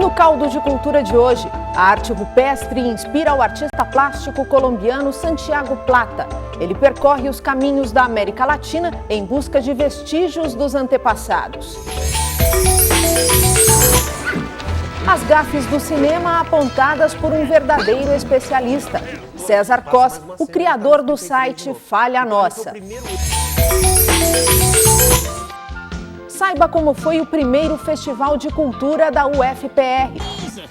No caldo de cultura de hoje, a arte rupestre inspira o artista plástico colombiano Santiago Plata. Ele percorre os caminhos da América Latina em busca de vestígios dos antepassados. As gafes do cinema apontadas por um verdadeiro especialista, César Cos, o criador do site Falha Nossa. Saiba como foi o primeiro festival de cultura da UFPR.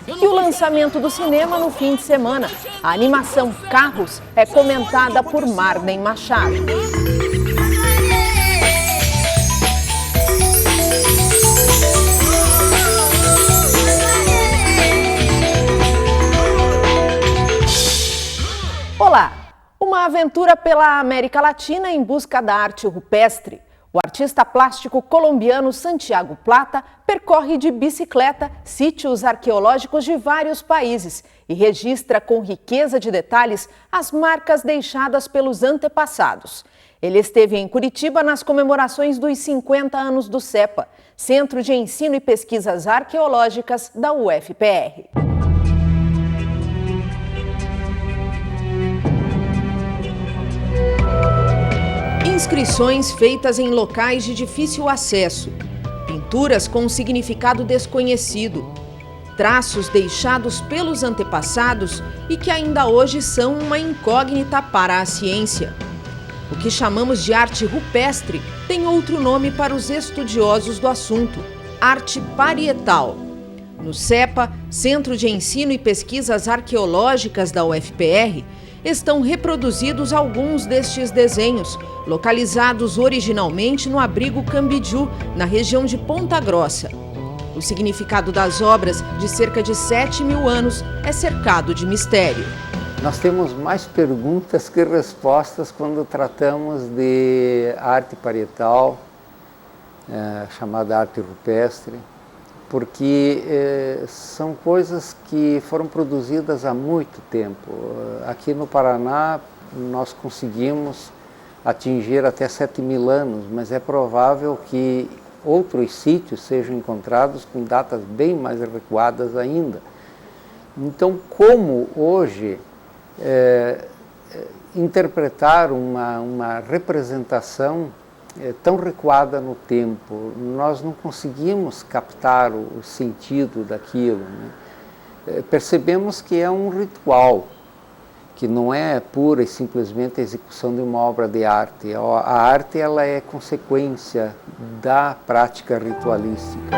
E o lançamento do cinema no fim de semana. A animação Carros é comentada por Marden Machado. Olá! Uma aventura pela América Latina em busca da arte rupestre. O artista plástico colombiano Santiago Plata percorre de bicicleta sítios arqueológicos de vários países e registra com riqueza de detalhes as marcas deixadas pelos antepassados. Ele esteve em Curitiba nas comemorações dos 50 anos do CEPA, Centro de Ensino e Pesquisas Arqueológicas da UFPR. Inscrições feitas em locais de difícil acesso, pinturas com um significado desconhecido, traços deixados pelos antepassados e que ainda hoje são uma incógnita para a ciência. O que chamamos de arte rupestre tem outro nome para os estudiosos do assunto: arte parietal. No CEPA, Centro de Ensino e Pesquisas Arqueológicas da UFPR, estão reproduzidos alguns destes desenhos, localizados originalmente no abrigo Cambiju, na região de Ponta Grossa. O significado das obras, de cerca de 7.000 anos, é cercado de mistério. Nós temos mais perguntas que respostas quando tratamos de arte parietal, chamada arte rupestre, porque são coisas que foram produzidas há muito tempo. Aqui no Paraná nós conseguimos atingir até 7.000 anos, mas é provável que outros sítios sejam encontrados com datas bem mais recuadas ainda. Então, como hoje interpretar uma representação tão recuada no tempo, nós não conseguimos captar o sentido daquilo, né? Percebemos que é um ritual, que não é pura e simplesmente a execução de uma obra de arte. A arte, ela é consequência da prática ritualística.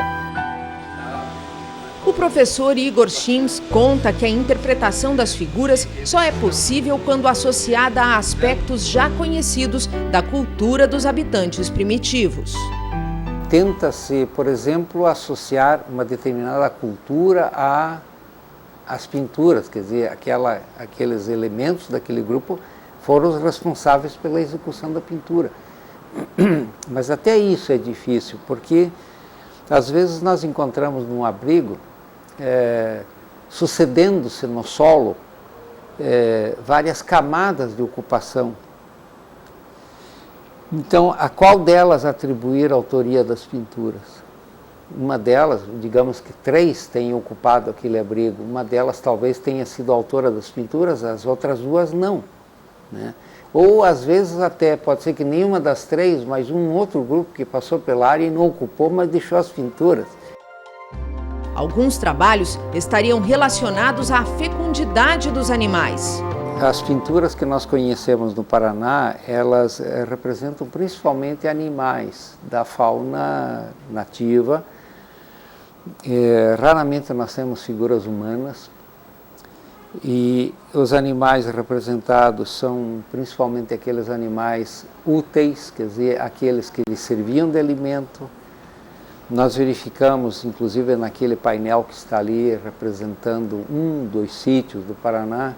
O professor Igor Chims conta que a interpretação das figuras só é possível quando associada a aspectos já conhecidos da cultura dos habitantes primitivos. Tenta-se, por exemplo, associar uma determinada cultura às pinturas, quer dizer, aqueles elementos daquele grupo foram os responsáveis pela execução da pintura. Mas até isso é difícil, porque às vezes nós encontramos num abrigo, sucedendo-se no solo, várias camadas de ocupação. Então, a qual delas atribuir a autoria das pinturas? Uma delas, digamos que 3 tenham ocupado aquele abrigo, uma delas talvez tenha sido autora das pinturas, as outras 2 não, né? Ou às vezes até pode ser que nenhuma das 3, mas um outro grupo que passou pela área e não ocupou, mas deixou as pinturas. Alguns trabalhos estariam relacionados à fecundidade dos animais. As pinturas que nós conhecemos no Paraná, elas representam principalmente animais da fauna nativa. Raramente nós temos figuras humanas. E os animais representados são principalmente aqueles animais úteis, quer dizer, aqueles que lhes serviam de alimento. Nós verificamos, inclusive naquele painel que está ali representando um dos sítios do Paraná,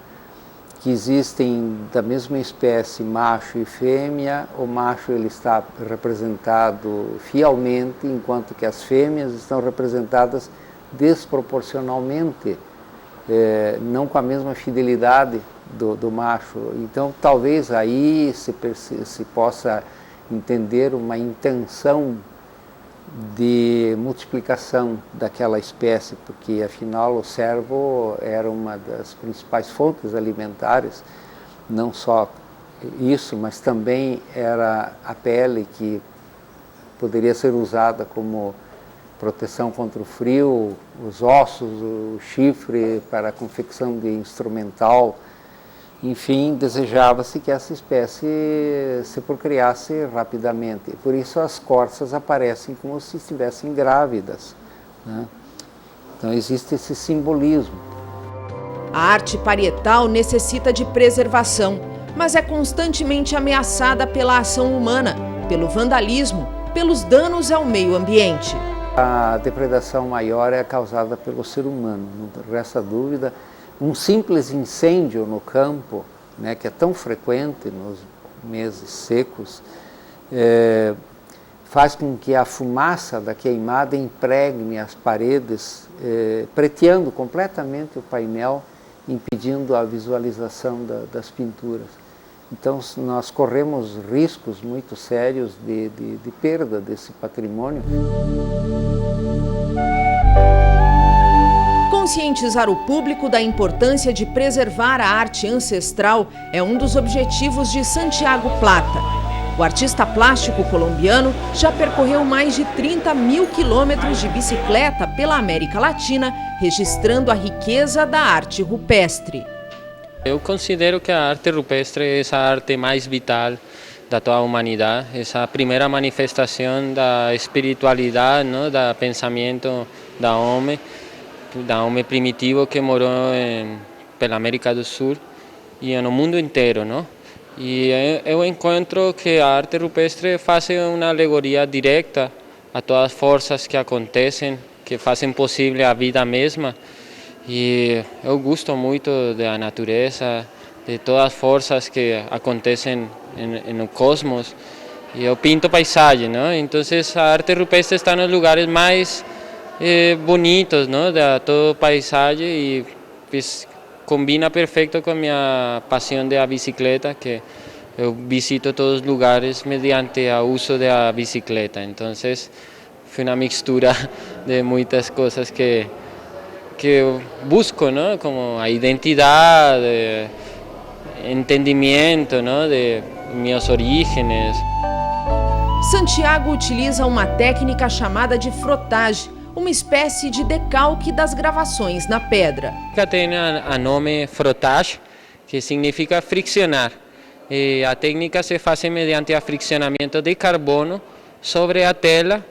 que existem da mesma espécie macho e fêmea. O macho ele está representado fielmente, enquanto que as fêmeas estão representadas desproporcionalmente, não com a mesma fidelidade do macho. Então talvez aí se possa entender uma intenção de multiplicação daquela espécie, porque afinal o cervo era uma das principais fontes alimentares, não só isso, mas também era a pele que poderia ser usada como proteção contra o frio, os ossos, o chifre para a confecção de instrumental. Enfim, desejava-se que essa espécie se procriasse rapidamente. Por isso as corças aparecem como se estivessem grávidas, né? Então existe esse simbolismo. A arte parietal necessita de preservação, mas é constantemente ameaçada pela ação humana, pelo vandalismo, pelos danos ao meio ambiente. A depredação maior é causada pelo ser humano, não resta dúvida. Um simples incêndio no campo, né, que é tão frequente nos meses secos, faz com que a fumaça da queimada impregne as paredes, preteando completamente o painel, impedindo a visualização das pinturas. Então nós corremos riscos muito sérios de perda desse patrimônio. Conscientizar o público da importância de preservar a arte ancestral é um dos objetivos de Santiago Plata. O artista plástico colombiano já percorreu mais de 30 mil quilômetros de bicicleta pela América Latina, registrando a riqueza da arte rupestre. Eu considero que a arte rupestre é essa arte mais vital da toda a humanidade, essa primeira manifestação da espiritualidade, não, do pensamento da homem primitivo que morou pela América do Sul e no mundo inteiro, não? E eu encontro que a arte rupestre faz uma alegoria direta a todas as forças que acontecem, que fazem possível a vida mesma. E eu gosto muito da natureza, de todas as forças que acontecem no cosmos. E eu pinto paisagem, não? Então a arte rupestre está nos lugares mais bonitos, não? De toda a paisagem e pues, combina perfeito com a minha paixão da bicicleta, que eu visito todos os lugares mediante o uso da bicicleta. Então foi uma mistura de muitas coisas que eu busco, não? Como a identidade, entendimento, não? De meus orígenes. Santiago utiliza uma técnica chamada de frottage, uma espécie de decalque das gravações na pedra. Tem o nome frottage, que significa friccionar. E a técnica se faz mediante o friccionamento de carbono sobre a tela,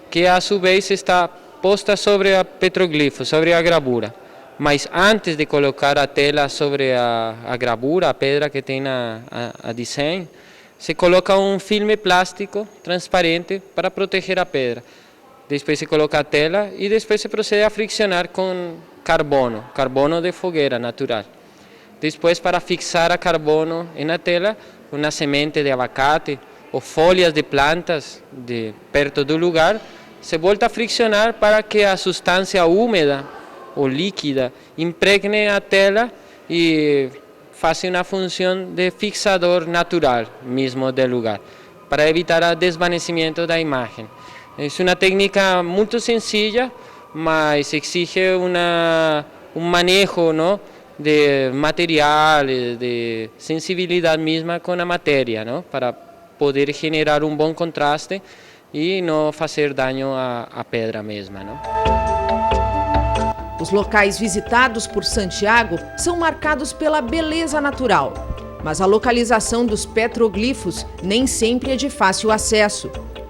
que a sua vez está posta sobre o petroglifo, sobre a gravura. Mas antes de colocar a tela sobre a gravura, a pedra que tem a desenho, se coloca um filme plástico transparente para proteger a pedra. Depois se coloca a tela e depois se procede a friccionar com carbono de fogueira natural. Depois, para fixar a carbono na tela, uma semente de abacate ou folhas de plantas perto do lugar, se volta a friccionar para que a substância úmida ou líquida impregne a tela e faça uma função de fixador natural mesmo do lugar, para evitar o desvanecimento da imagem. É uma técnica muito sencilla, mas exige um manejo, não? De materiais, de sensibilidade mesma com a matéria, não? Para poder generar um bom contraste e não fazer dano à pedra mesma, não? Os locais visitados por Santiago são marcados pela beleza natural, mas a localização dos petroglifos nem sempre é de fácil acesso.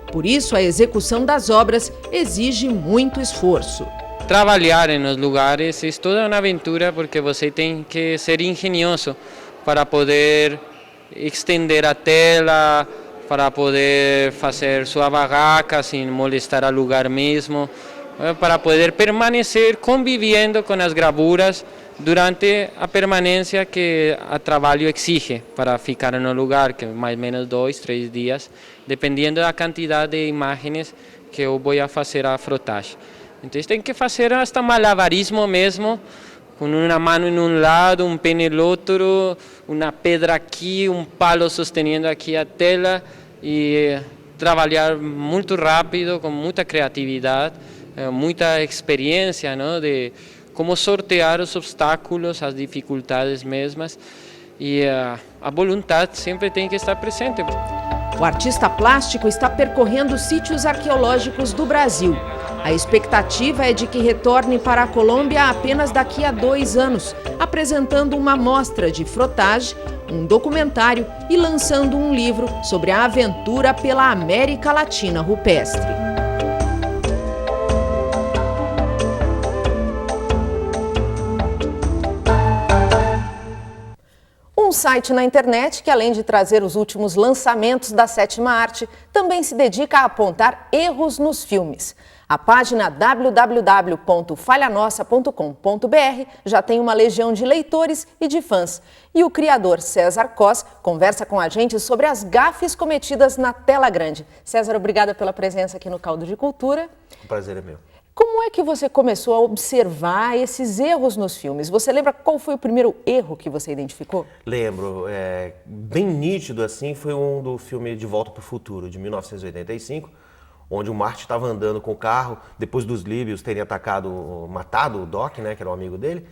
Por isso, a execução das obras exige muito esforço. Trabalhar nos lugares é toda uma aventura, porque você tem que ser engenhoso para poder estender a tela, para poder fazer sua barraca sem molestar o lugar mesmo, para poder permanecer convivendo com as gravuras durante a permanência que o trabalho exige para ficar no lugar, que é mais ou menos 2, 3 dias, dependendo da quantidade de imagens que eu vou fazer a frotagem. Então tem que fazer hasta malabarismo mesmo, com uma mão em um lado, um pé no outro, uma pedra aqui, um palo sustentando aqui a tela, e trabalhar muito rápido, com muita criatividade, muita experiência, não? De como sortear os obstáculos, as dificuldades mesmas, e a vontade sempre tem que estar presente. O artista plástico está percorrendo sítios arqueológicos do Brasil. A expectativa é de que retorne para a Colômbia apenas daqui a 2 anos, apresentando uma mostra de frottage, um documentário e lançando um livro sobre a aventura pela América Latina rupestre. Um site na internet que, além de trazer os últimos lançamentos da sétima arte, também se dedica a apontar erros nos filmes. A página www.falhanossa.com.br já tem uma legião de leitores e de fãs. E o criador César Cos conversa com a gente sobre as gafes cometidas na tela grande. César, obrigada pela presença aqui no Caldo de Cultura. O prazer é meu. Como é que você começou a observar esses erros nos filmes? Você lembra qual foi o primeiro erro que você identificou? Lembro, bem nítido assim, foi um do filme De Volta para o Futuro, de 1985, onde o Marty estava andando com o carro, depois dos líbios terem matado o Doc, né, que era um amigo dele,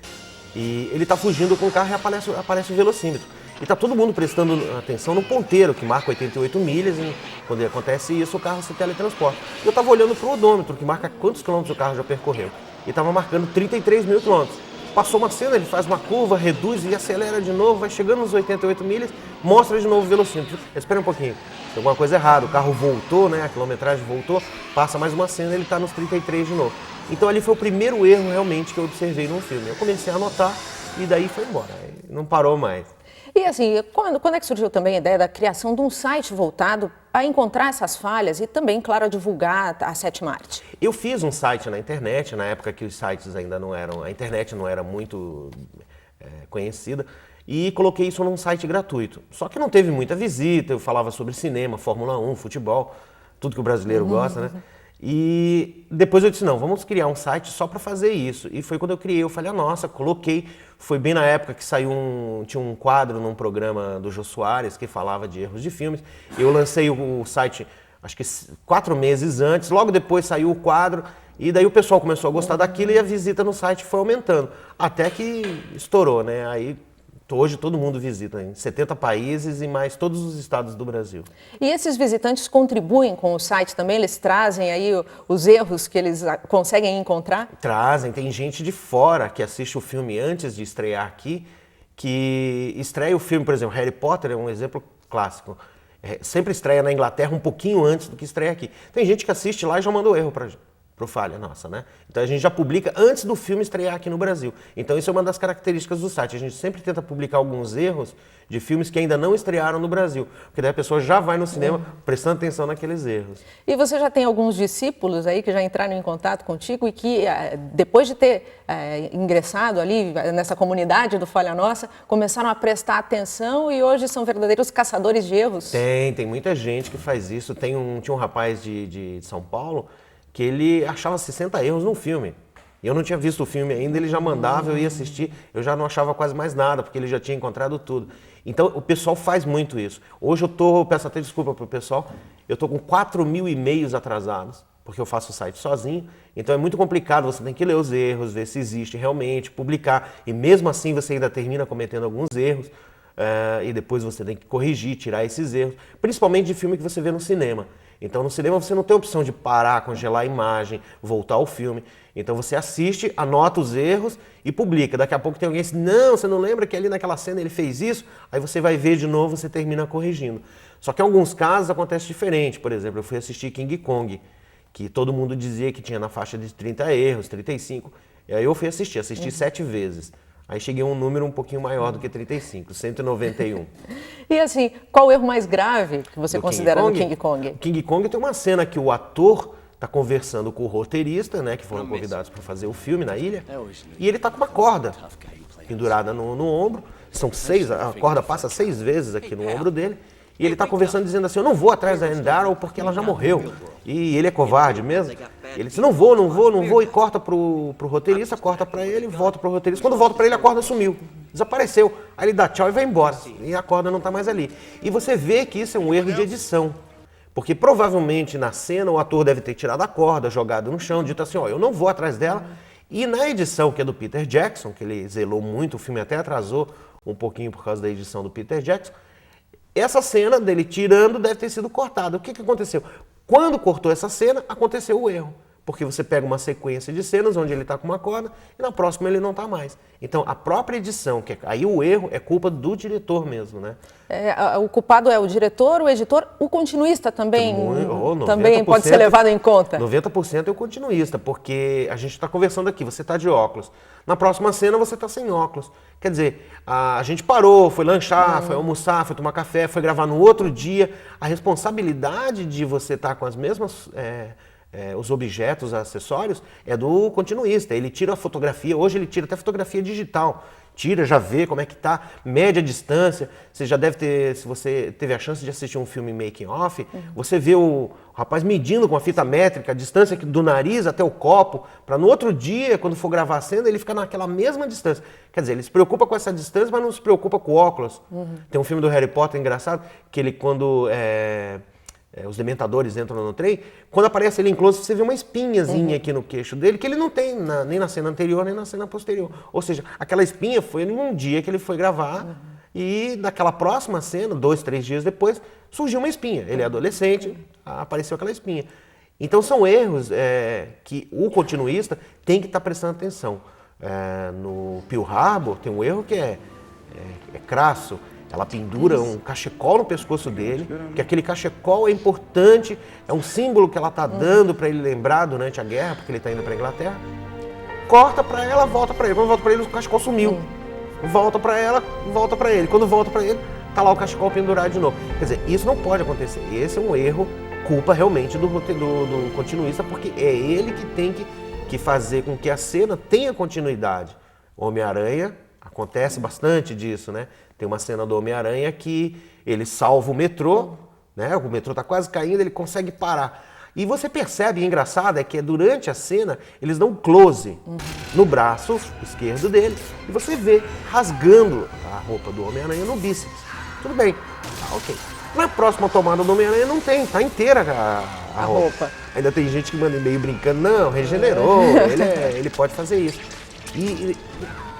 e ele está fugindo com o carro e aparece o velocímetro. E está todo mundo prestando atenção no ponteiro, que marca 88 milhas, e quando acontece isso, o carro se teletransporta. Eu estava olhando para o odômetro, que marca quantos quilômetros o carro já percorreu, e estava marcando 33 mil quilômetros. Passou uma cena, ele faz uma curva, reduz e acelera de novo, vai chegando nos 88 milhas, mostra de novo o velocímetro. Espera um pouquinho, tem alguma coisa errada, o carro voltou, né, a quilometragem voltou, passa mais uma cena, ele está nos 33 de novo. Então ali foi o primeiro erro realmente que eu observei no filme. Eu comecei a anotar e daí foi embora, não parou mais. E assim, quando é que surgiu também a ideia da criação de um site voltado a encontrar essas falhas e também, claro, a divulgar a sétima arte? Eu fiz um site na internet, na época que os sites ainda não eram, a internet não era muito conhecida, e coloquei isso num site gratuito. Só que não teve muita visita, eu falava sobre cinema, Fórmula 1, futebol, tudo que o brasileiro gosta, né? E depois eu disse, não, vamos criar um site só para fazer isso. E foi quando eu criei, eu falei, nossa, coloquei. Foi bem na época que tinha um quadro num programa do Jô Soares que falava de erros de filmes. Eu lancei o site, acho que 4 meses antes, logo depois saiu o quadro. E daí o pessoal começou a gostar daquilo e a visita no site foi aumentando. Até que estourou, né? Aí hoje todo mundo visita em 70 países e mais todos os estados do Brasil. E esses visitantes contribuem com o site também? Eles trazem aí os erros que eles conseguem encontrar? Trazem, tem gente de fora que assiste o filme antes de estrear aqui, que estreia o filme, por exemplo, Harry Potter é um exemplo clássico. Sempre estreia na Inglaterra um pouquinho antes do que estreia aqui. Tem gente que assiste lá e já mandou erro pra gente. Pro Falha Nossa, né? Então a gente já publica antes do filme estrear aqui no Brasil. Então isso é uma das características do site. A gente sempre tenta publicar alguns erros de filmes que ainda não estrearam no Brasil. Porque daí a pessoa já vai no cinema prestando atenção naqueles erros. E você já tem alguns discípulos aí que já entraram em contato contigo e que depois de ter ingressado ali nessa comunidade do Falha Nossa, começaram a prestar atenção e hoje são verdadeiros caçadores de erros? Tem muita gente que faz isso. Tinha um rapaz de São Paulo que ele achava 60 erros num filme. Eu não tinha visto o filme ainda, ele já mandava, eu ia assistir, eu já não achava quase mais nada, porque ele já tinha encontrado tudo. Então, o pessoal faz muito isso. Hoje eu peço até desculpa pro pessoal, eu tô com 4.000 e-mails atrasados, porque eu faço o site sozinho, então é muito complicado, você tem que ler os erros, ver se existe realmente, publicar, e mesmo assim você ainda termina cometendo alguns erros, e depois você tem que corrigir, tirar esses erros, principalmente de filme que você vê no cinema. Então no cinema você não tem a opção de parar, congelar a imagem, voltar ao filme. Então você assiste, anota os erros e publica. Daqui a pouco tem alguém que diz, não, você não lembra que ali naquela cena ele fez isso? Aí você vai ver de novo, você termina corrigindo. Só que em alguns casos acontece diferente. Por exemplo, eu fui assistir King Kong, que todo mundo dizia que tinha na faixa de 30 erros, 35. E aí eu fui assisti 7 vezes. Aí cheguei a um número um pouquinho maior do que 35, 191. E assim, qual o erro mais grave que você considera do King Kong? O King Kong tem uma cena que o ator está conversando com o roteirista, né, que foram convidados para fazer o filme na ilha, e ele está com uma corda pendurada no ombro. São 6, a corda passa 6 vezes aqui no ombro dele. E ele está conversando dizendo assim, eu não vou atrás da Anne Darrow porque ela já morreu. E ele é covarde mesmo. Ele disse, não vou, e corta pro roteirista, corta para ele, volta pro roteirista. Quando volta para ele, a corda sumiu, desapareceu. Aí ele dá tchau e vai embora. E a corda não está mais ali. E você vê que isso é um erro de edição. Porque provavelmente na cena o ator deve ter tirado a corda, jogado no chão, dito assim, ó, eu não vou atrás dela. E na edição, que é do Peter Jackson, que ele zelou muito, o filme até atrasou um pouquinho por causa da edição do Peter Jackson, essa cena dele tirando deve ter sido cortada. O que aconteceu? Quando cortou essa cena, aconteceu o erro. Porque você pega uma sequência de cenas onde ele está com uma corda e na próxima ele não está mais. Então, a própria edição, aí o erro é culpa do diretor mesmo, né? O culpado é o diretor, o editor, o continuista também, também 90%, pode ser levado em conta? 90% é o continuista, porque a gente está conversando aqui, você está de óculos. Na próxima cena você está sem óculos. Quer dizer, a gente parou, foi lanchar, foi almoçar, foi tomar café, foi gravar no outro dia. A responsabilidade de você estar com as mesmas... os objetos, acessórios, é do continuista. Ele tira a fotografia, hoje ele tira até fotografia digital. Tira, já vê como é que tá, mede a distância. Você já deve ter, se você teve a chance de assistir um filme making off, você vê o rapaz medindo com a fita métrica a distância do nariz até o copo, para no outro dia, quando for gravar a cena, ele fica naquela mesma distância. Quer dizer, ele se preocupa com essa distância, mas não se preocupa com o óculos. Tem um filme do Harry Potter engraçado, que ele quando... os dementadores entram no trem, quando aparece ele em close, você vê uma espinhazinha aqui no queixo dele, que ele não tem nem na cena anterior, nem na cena posterior. Ou seja, aquela espinha foi num dia que ele foi gravar, e naquela próxima cena, 2, 3 dias depois, surgiu uma espinha. Ele é adolescente, apareceu aquela espinha. Então são erros que o continuista tem que estar prestando atenção. No Pearl Harbor tem um erro que é crasso. Ela pendura um cachecol no pescoço dele, que aquele cachecol é importante, é um símbolo que ela está dando para ele lembrar durante a guerra, porque ele está indo para a Inglaterra. Corta para ela, volta para ele. Quando volta para ele, o cachecol sumiu. Volta para ela, volta para ele. Quando volta para ele, tá lá o cachecol pendurado de novo. Quer dizer, isso não pode acontecer. Esse é um erro, culpa realmente do continuista, porque é ele que tem que fazer com que a cena tenha continuidade. Homem-Aranha, acontece bastante disso, né? Tem uma cena do Homem-Aranha que ele salva o metrô, né? O metrô está quase caindo, ele consegue parar. E você percebe, e engraçado, é que durante a cena eles dão um close no braço esquerdo dele e você vê rasgando a roupa do Homem-Aranha no bíceps. Tudo bem, tá ok. Na próxima tomada do Homem-Aranha não tem, tá inteira a roupa. Ainda tem gente que manda e-mail brincando, não, regenerou, ele pode fazer isso.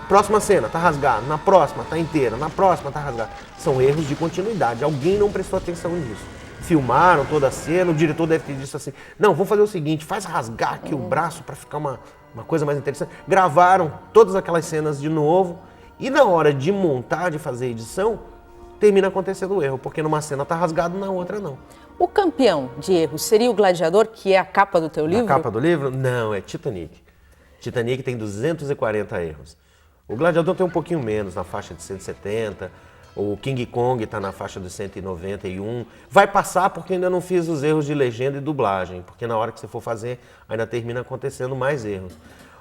Próxima cena, tá rasgado. Na próxima, tá inteira. Na próxima, tá rasgado. São erros de continuidade. Alguém não prestou atenção nisso. Filmaram toda a cena, o diretor deve ter dito assim, não, vamos fazer o seguinte, faz rasgar aqui o braço para ficar uma coisa mais interessante. Gravaram todas aquelas cenas de novo e na hora de montar, de fazer edição, termina acontecendo o erro, porque numa cena tá rasgado, na outra não. O campeão de erros seria o Gladiador, que é a capa do teu livro? A capa do livro? Não, é Titanic. Titanic tem 240 erros. O Gladiador tem um pouquinho menos, na faixa de 170. O King Kong está na faixa de 191. Vai passar porque ainda não fiz os erros de legenda e dublagem, porque na hora que você for fazer, ainda termina acontecendo mais erros.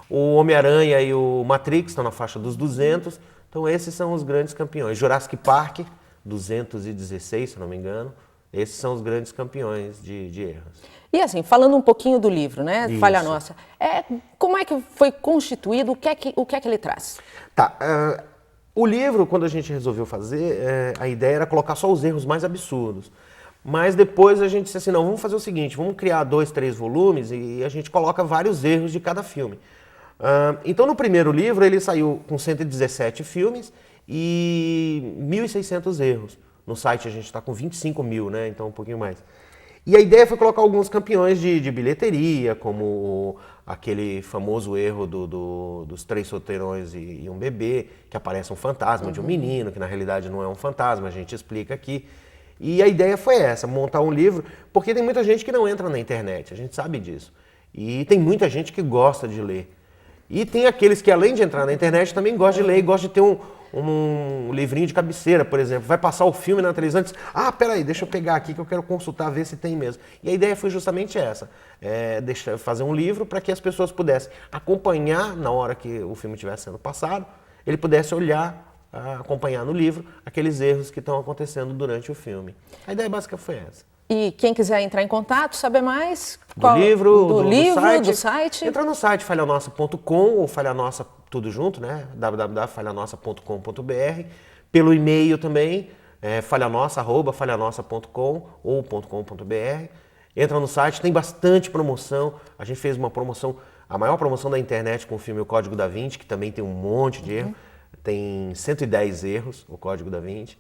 O Homem-Aranha e o Matrix estão na faixa dos 200. Então esses são os grandes campeões. Jurassic Park, 216, se não me engano. Esses são os grandes campeões de erros. E assim, falando um pouquinho do livro, né? Isso. Falha Nossa. Como é que foi constituído? O que é que ele traz? Tá. O livro, quando a gente resolveu fazer, a ideia era colocar só os erros mais absurdos. Mas depois a gente disse assim, não, vamos fazer o seguinte, vamos criar 2, 3 volumes e a gente coloca vários erros de cada filme. Então no primeiro livro ele saiu com 117 filmes e 1.600 erros. No site a gente está com 25 mil, né? Então um pouquinho mais. E a ideia foi colocar alguns campeões de bilheteria, como aquele famoso erro dos 3 solteirões e um bebê, que aparece um fantasma de um menino, que na realidade não é um fantasma, a gente explica aqui. E a ideia foi essa, montar um livro, porque tem muita gente que não entra na internet, a gente sabe disso. E tem muita gente que gosta de ler. E tem aqueles que, além de entrar na internet, também gostam de ler e gostam de ter um livrinho de cabeceira, por exemplo. Vai passar o filme na televisão e diz, peraí, deixa eu pegar aqui que eu quero consultar, ver se tem mesmo. E a ideia foi justamente essa, fazer um livro para que as pessoas pudessem acompanhar na hora que o filme estivesse sendo passado, ele pudesse olhar, acompanhar no livro aqueles erros que estão acontecendo durante o filme. A ideia básica foi essa. E quem quiser entrar em contato, saber mais... Do livro, do site. Entra no site falhanossa.com ou falhanossa tudo junto, né? www.falhanossa.com.br. Pelo e-mail também, falhanossa@falhanossa.com ou .com.br. Entra no site, tem bastante promoção. A gente fez uma promoção, a maior promoção da internet com o filme O Código da Vinci, que também tem um monte de erro. Tem 110 erros, o Código da Vinci.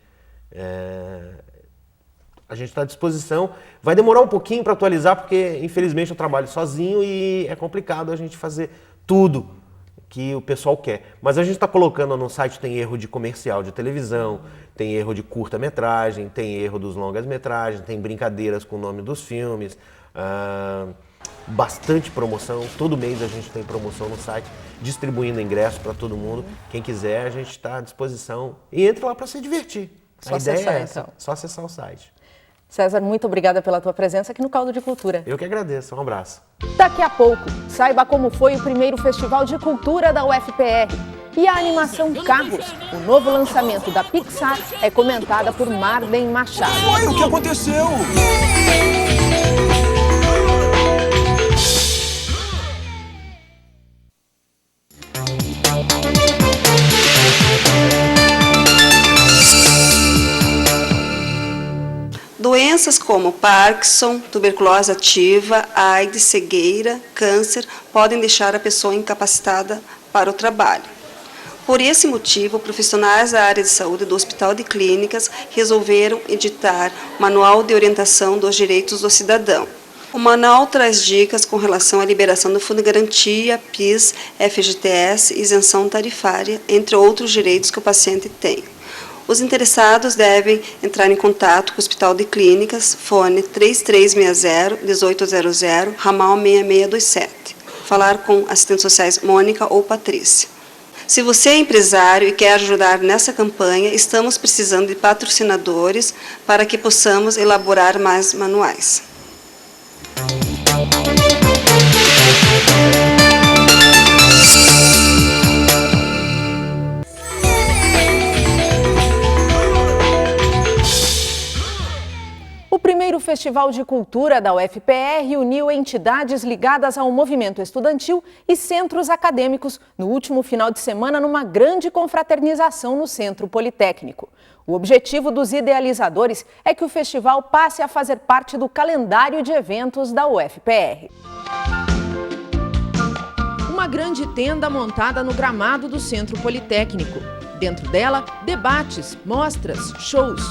A gente está à disposição. Vai demorar um pouquinho para atualizar, porque infelizmente eu trabalho sozinho e é complicado a gente fazer tudo que o pessoal quer. Mas a gente está colocando no site, tem erro de comercial de televisão, tem erro de curta-metragem, tem erro dos longas-metragens, tem brincadeiras com o nome dos filmes, bastante promoção. Todo mês a gente tem promoção no site, distribuindo ingressos para todo mundo. Quem quiser, a gente está à disposição. E entre lá para se divertir. Só a ideia acessar, é essa, então. só acessar o site. César, muito obrigada pela tua presença aqui no Caldo de Cultura. Eu que agradeço, um abraço. Daqui a pouco, saiba como foi o primeiro Festival de Cultura da UFPR. E a animação Carros, o novo lançamento da Pixar, é comentada por Marden Machado. Foi o que aconteceu? Doenças como Parkinson, tuberculose ativa, AIDS, cegueira, câncer podem deixar a pessoa incapacitada para o trabalho. Por esse motivo, profissionais da área de saúde do Hospital de Clínicas resolveram editar o Manual de Orientação dos Direitos do Cidadão. O manual traz dicas com relação à liberação do Fundo de Garantia, PIS, FGTS, isenção tarifária, entre outros direitos que o paciente tem. Os interessados devem entrar em contato com o Hospital de Clínicas, fone 3360-1800, ramal 6627. Falar com assistentes sociais Mônica ou Patrícia. Se você é empresário e quer ajudar nessa campanha, estamos precisando de patrocinadores para que possamos elaborar mais manuais. O primeiro Festival de Cultura da UFPR uniu entidades ligadas ao movimento estudantil e centros acadêmicos no último final de semana numa grande confraternização no Centro Politécnico. O objetivo dos idealizadores é que o festival passe a fazer parte do calendário de eventos da UFPR. Uma grande tenda montada no gramado do Centro Politécnico. Dentro dela, debates, mostras, shows.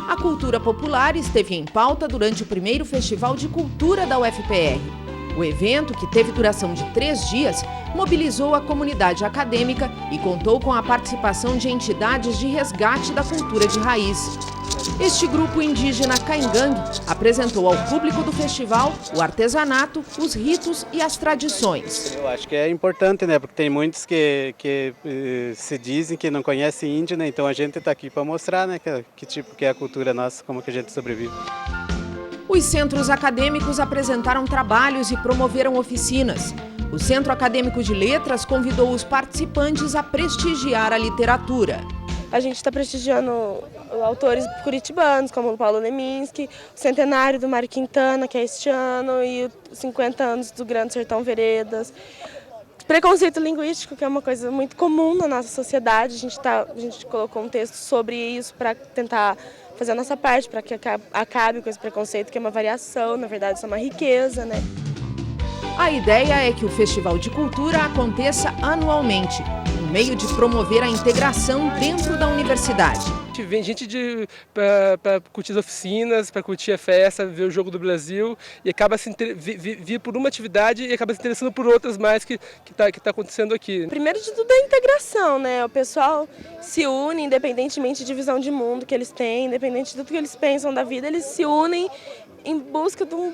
A cultura popular esteve em pauta durante o primeiro Festival de Cultura da UFPR. O evento, que teve duração de 3 dias, mobilizou a comunidade acadêmica e contou com a participação de entidades de resgate da cultura de raiz. Este grupo indígena Caingangue apresentou ao público do festival o artesanato, os ritos e as tradições. Eu acho que é importante, né? Porque tem muitos que se dizem que não conhecem índio, né? Então a gente está aqui para mostrar, né? Que tipo que é a cultura nossa, como que a gente sobrevive. Os centros acadêmicos apresentaram trabalhos e promoveram oficinas. O Centro Acadêmico de Letras convidou os participantes a prestigiar a literatura. A gente está prestigiando autores curitibanos, como o Paulo Leminski, o centenário do Mário Quintana, que é este ano, e os 50 anos do Grande Sertão Veredas. Preconceito linguístico, que é uma coisa muito comum na nossa sociedade. A gente colocou um texto sobre isso para tentar fazer a nossa parte, para que acabe com esse preconceito, que é uma variação, na verdade, isso é uma riqueza, né? A ideia é que o Festival de Cultura aconteça anualmente, um meio de promover a integração dentro da universidade. Vem gente para curtir as oficinas, para curtir a festa, ver o Jogo do Brasil e acaba vir por uma atividade e acaba se interessando por outras mais que tá acontecendo aqui. Primeiro de tudo é a integração, né? O pessoal se une independentemente de visão de mundo que eles têm, independente de tudo que eles pensam da vida, eles se unem em busca de um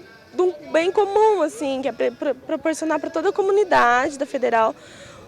bem comum, assim, que é proporcionar para toda a comunidade da Federal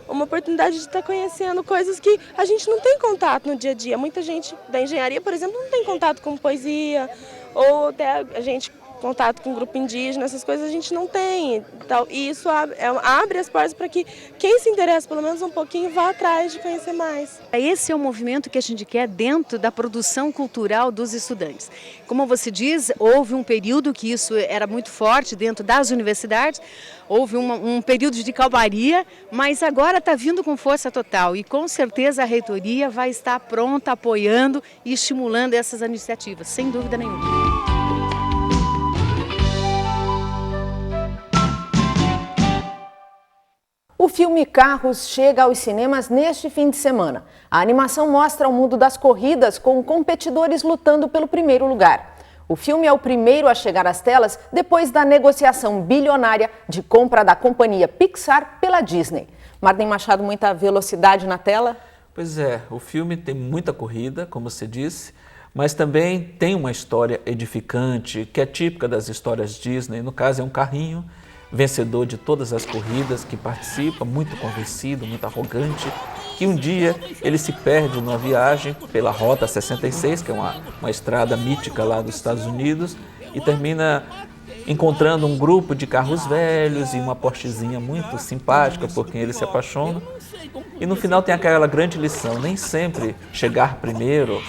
uma oportunidade de estar conhecendo coisas que a gente não tem contato no dia a dia. Muita gente da engenharia, por exemplo, não tem contato com poesia, ou até a gente contato com o grupo indígena, essas coisas a gente não tem. E isso abre as portas para que quem se interessa pelo menos um pouquinho vá atrás de conhecer mais. Esse é o movimento que a gente quer dentro da produção cultural dos estudantes. Como você diz, houve um período que isso era muito forte dentro das universidades, houve um período de calmaria, mas agora está vindo com força total e com certeza a reitoria vai estar pronta, apoiando e estimulando essas iniciativas, sem dúvida nenhuma. O filme Carros chega aos cinemas neste fim de semana. A animação mostra o mundo das corridas com competidores lutando pelo primeiro lugar. O filme é o primeiro a chegar às telas depois da negociação bilionária de compra da companhia Pixar pela Disney. Marden Machado, muita velocidade na tela? Pois é, o filme tem muita corrida, como você disse, mas também tem uma história edificante, que é típica das histórias Disney. No caso, é um carrinho vencedor de todas as corridas que participa, muito convencido, muito arrogante, que um dia ele se perde numa viagem pela Rota 66, que é uma estrada mítica lá dos Estados Unidos, e termina encontrando um grupo de carros velhos e uma Porschezinha muito simpática por quem ele se apaixona. E no final tem aquela grande lição, nem sempre chegar primeiro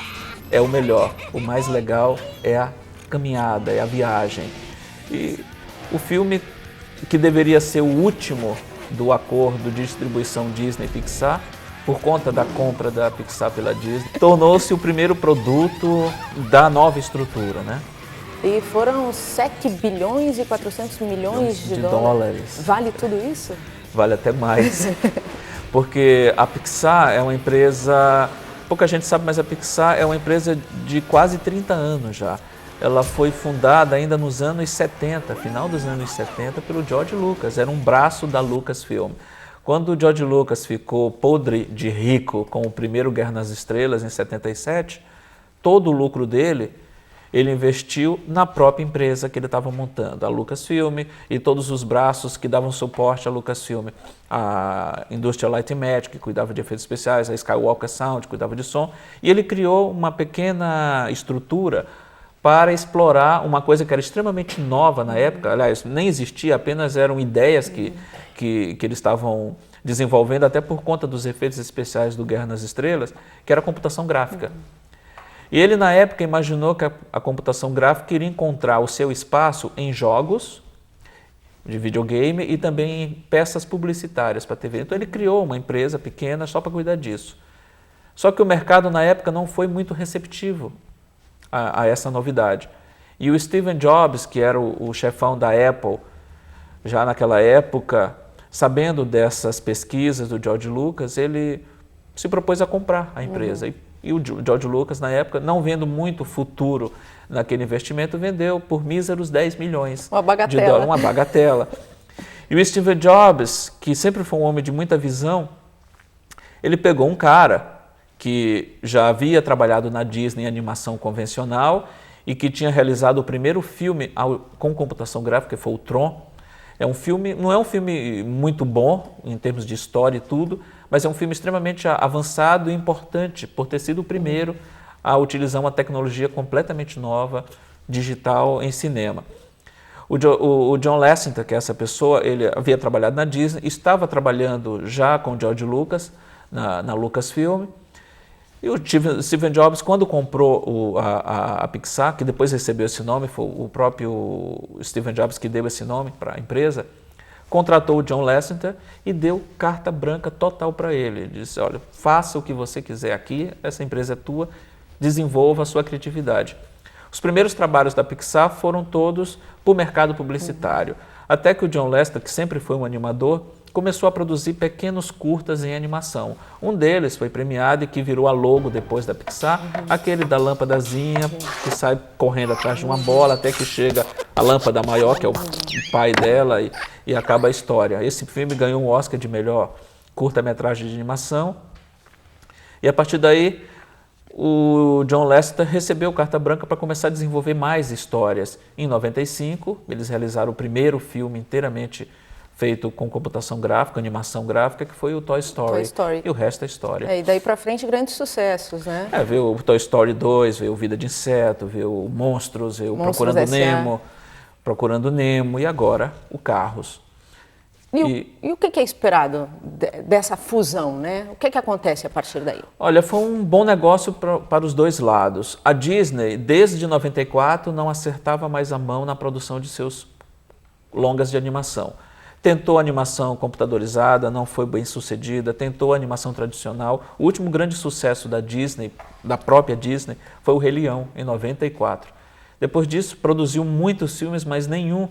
é o melhor, o mais legal é a caminhada, é a viagem. E o filme, que deveria ser o último do acordo de distribuição Disney-Pixar, por conta da compra da Pixar pela Disney, tornou-se o primeiro produto da nova estrutura, né? E foram 7 bilhões e 400 milhões de dólares. Vale tudo isso? Vale até mais, porque a Pixar é uma empresa, pouca gente sabe, mas a Pixar é uma empresa de quase 30 anos já. Ela foi fundada ainda nos anos 70, final dos anos 70, pelo George Lucas, era um braço da Lucasfilm. Quando o George Lucas ficou podre de rico com o primeiro Guerra nas Estrelas, em 77, todo o lucro dele, ele investiu na própria empresa que ele estava montando, a Lucasfilm e todos os braços que davam suporte à Lucasfilm. A Industrial Light and Magic, que cuidava de efeitos especiais, a Skywalker Sound, que cuidava de som, e ele criou uma pequena estrutura para explorar uma coisa que era extremamente nova na época, aliás, nem existia, apenas eram ideias que eles estavam desenvolvendo, até por conta dos efeitos especiais do Guerra nas Estrelas, que era a computação gráfica. E ele, na época, imaginou que a computação gráfica iria encontrar o seu espaço em jogos de videogame e também em peças publicitárias para a TV. Então ele criou uma empresa pequena só para cuidar disso. Só que o mercado, na época, não foi muito receptivo a essa novidade. E o Steve Jobs, que era o chefão da Apple, já naquela época, sabendo dessas pesquisas do George Lucas, ele se propôs a comprar a empresa. E o George Lucas, na época, não vendo muito futuro naquele investimento, vendeu por míseros 10 milhões de dólares, uma bagatela. E o Steve Jobs, que sempre foi um homem de muita visão, ele pegou um cara que já havia trabalhado na Disney em animação convencional e que tinha realizado o primeiro filme com computação gráfica, que foi o Tron. É um filme, não é um filme muito bom em termos de história e tudo, mas é um filme extremamente avançado e importante por ter sido o primeiro a utilizar uma tecnologia completamente nova, digital, em cinema. O John Lasseter, que é essa pessoa, ele havia trabalhado na Disney, estava trabalhando já com o George Lucas, na Lucasfilm. E o Steve Jobs, quando comprou a Pixar, que depois recebeu esse nome, foi o próprio Steve Jobs que deu esse nome para a empresa, contratou o John Lasseter e deu carta branca total para ele. Ele disse, olha, faça o que você quiser aqui, essa empresa é tua, desenvolva a sua criatividade. Os primeiros trabalhos da Pixar foram todos para o mercado publicitário, até que o John Lasseter, que sempre foi um animador, começou a produzir pequenos curtas em animação. Um deles foi premiado e que virou a logo depois da Pixar, aquele da lâmpadazinha que sai correndo atrás de uma bola até que chega a lâmpada maior, que é o pai dela, e acaba a história. Esse filme ganhou um Oscar de melhor curta-metragem de animação. E a partir daí, o John Lasseter recebeu carta branca para começar a desenvolver mais histórias. Em 95, eles realizaram o primeiro filme inteiramente feito com computação gráfica, animação gráfica, que foi o Toy Story. E o resto é história. E daí para frente, grandes sucessos, né? Veio o Toy Story 2, veio o Vida de Inseto, veio o Monstros, veio o Procurando Nemo, Procurando Nemo e agora o Carros. E o que é esperado dessa fusão, né? O que acontece a partir daí? Olha, foi um bom negócio para os dois lados. A Disney, desde 94, não acertava mais a mão na produção de seus longas de animação. Tentou animação computadorizada, não foi bem sucedida, tentou animação tradicional. O último grande sucesso da Disney, da própria Disney, foi o Rei Leão, em 94. Depois disso, produziu muitos filmes, mas nenhum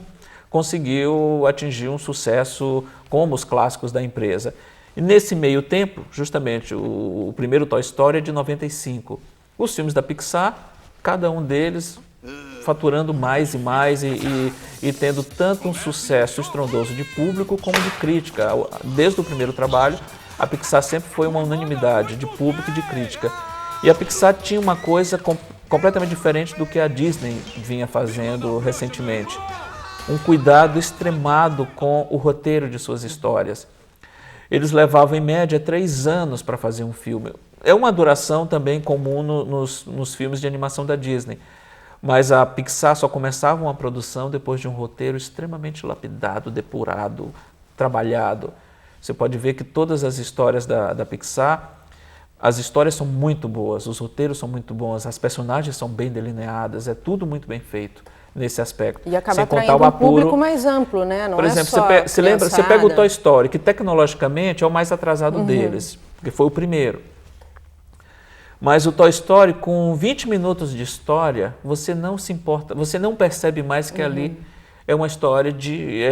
conseguiu atingir um sucesso como os clássicos da empresa. E nesse meio tempo, justamente, o primeiro Toy Story é de 95. Os filmes da Pixar, cada um deles faturando mais e mais e tendo tanto um sucesso estrondoso de público como de crítica. Desde o primeiro trabalho, a Pixar sempre foi uma unanimidade de público e de crítica. E a Pixar tinha uma coisa completamente diferente do que a Disney vinha fazendo recentemente. Um cuidado extremado com o roteiro de suas histórias. Eles levavam em média 3 anos para fazer um filme. É uma duração também comum nos filmes de animação da Disney. Mas a Pixar só começava uma produção depois de um roteiro extremamente lapidado, depurado, trabalhado. Você pode ver que todas as histórias da Pixar, as histórias são muito boas, os roteiros são muito bons, as personagens são bem delineadas, é tudo muito bem feito nesse aspecto. E acaba atraindo um público mais amplo, né? Não por exemplo, é só você pega o Toy Story, que tecnologicamente é o mais atrasado deles, porque foi o primeiro. Mas o Toy Story, com 20 minutos de história, você não se importa, você não percebe mais que ali é uma história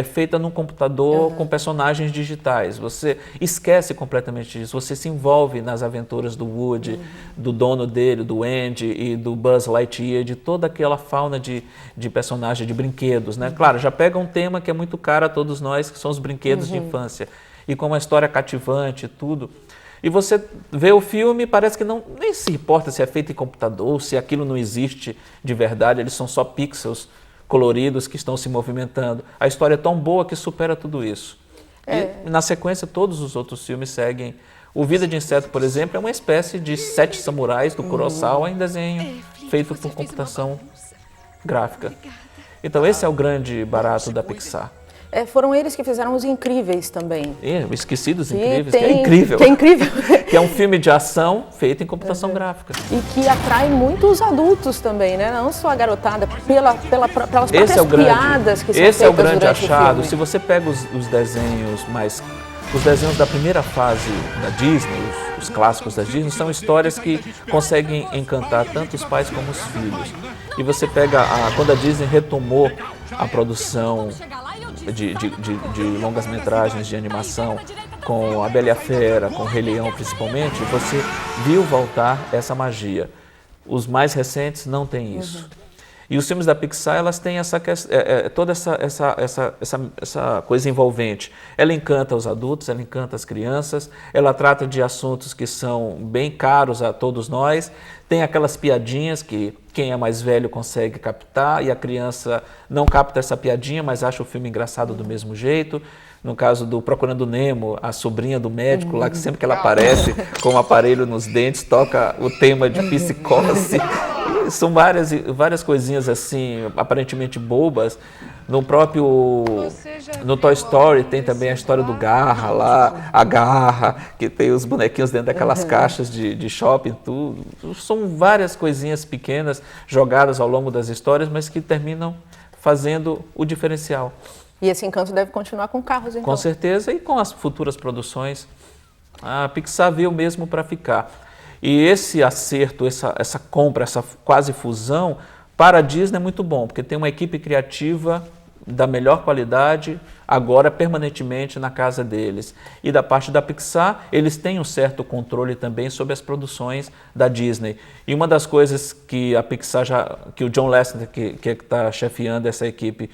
feita num computador com personagens digitais. Você esquece completamente disso, você se envolve nas aventuras do Woody, do dono dele, do Andy e do Buzz Lightyear, de toda aquela fauna de personagens, de brinquedos, né? Claro, já pega um tema que é muito caro a todos nós, que são os brinquedos de infância. E com uma história cativante e tudo. E você vê o filme e parece que nem se importa se é feito em computador, se aquilo não existe de verdade, eles são só pixels coloridos que estão se movimentando. A história é tão boa que supera tudo isso. E na sequência, todos os outros filmes seguem. O Vida de Inseto, por exemplo, é uma espécie de 7 samurais do Kurosawa em desenho, feito por computação gráfica. Então esse é o grande barato da Pixar. Foram eles que fizeram Os Incríveis também. Esqueci dos Incríveis, que é incrível. Que é incrível. Que é um filme de ação feito em computação gráfica. E que atrai muitos adultos também, né? Não só a garotada, pelas próprias piadas que são feitas durante o filme. Esse é o grande achado. Se você pega os desenhos mais... Os desenhos da primeira fase da Disney, os clássicos da Disney, são histórias que conseguem encantar tanto os pais como os filhos. E você pega, quando a Disney retomou a produção de longas-metragens de animação, com a Bela e a Fera, com o Rei Leão principalmente, você viu voltar essa magia. Os mais recentes não têm isso. E os filmes da Pixar, elas têm toda essa coisa envolvente. Ela encanta os adultos, ela encanta as crianças, ela trata de assuntos que são bem caros a todos nós, tem aquelas piadinhas que quem é mais velho consegue captar e a criança não capta essa piadinha, mas acha o filme engraçado do mesmo jeito. No caso do Procurando Nemo, a sobrinha do médico lá, que sempre que ela aparece com um aparelho nos dentes, toca o tema de psicose. São várias coisinhas assim, aparentemente bobas. No Toy Story tem também a história do Garra lá, a Garra, que tem os bonequinhos dentro daquelas caixas de shopping, tudo. São várias coisinhas pequenas jogadas ao longo das histórias, mas que terminam fazendo o diferencial. E esse encanto deve continuar com Carros, então? Com certeza, e com as futuras produções. A Pixar veio mesmo para ficar. E esse acerto, essa compra, essa quase fusão, para a Disney é muito bom, porque tem uma equipe criativa da melhor qualidade, agora permanentemente na casa deles. E da parte da Pixar, eles têm um certo controle também sobre as produções da Disney. E uma das coisas que a Pixar que o John Lasseter, que está chefiando essa equipe,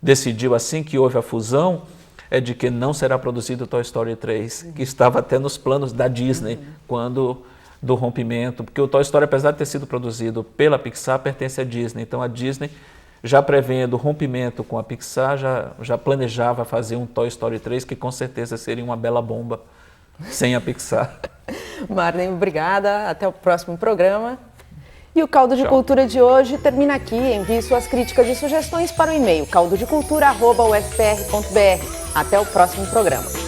decidiu assim que houve a fusão, é de que não será produzido Toy Story 3, que estava até nos planos da Disney, quando do rompimento, porque o Toy Story, apesar de ter sido produzido pela Pixar, pertence à Disney. Então a Disney, já prevendo o rompimento com a Pixar, já planejava fazer um Toy Story 3, que com certeza seria uma bela bomba sem a Pixar. Marlene, obrigada. Até o próximo programa. E o Caldo de Tchau. Cultura de hoje termina aqui. Envie suas críticas e sugestões para o e-mail caldodecultura@ufpr.br. Até o próximo programa.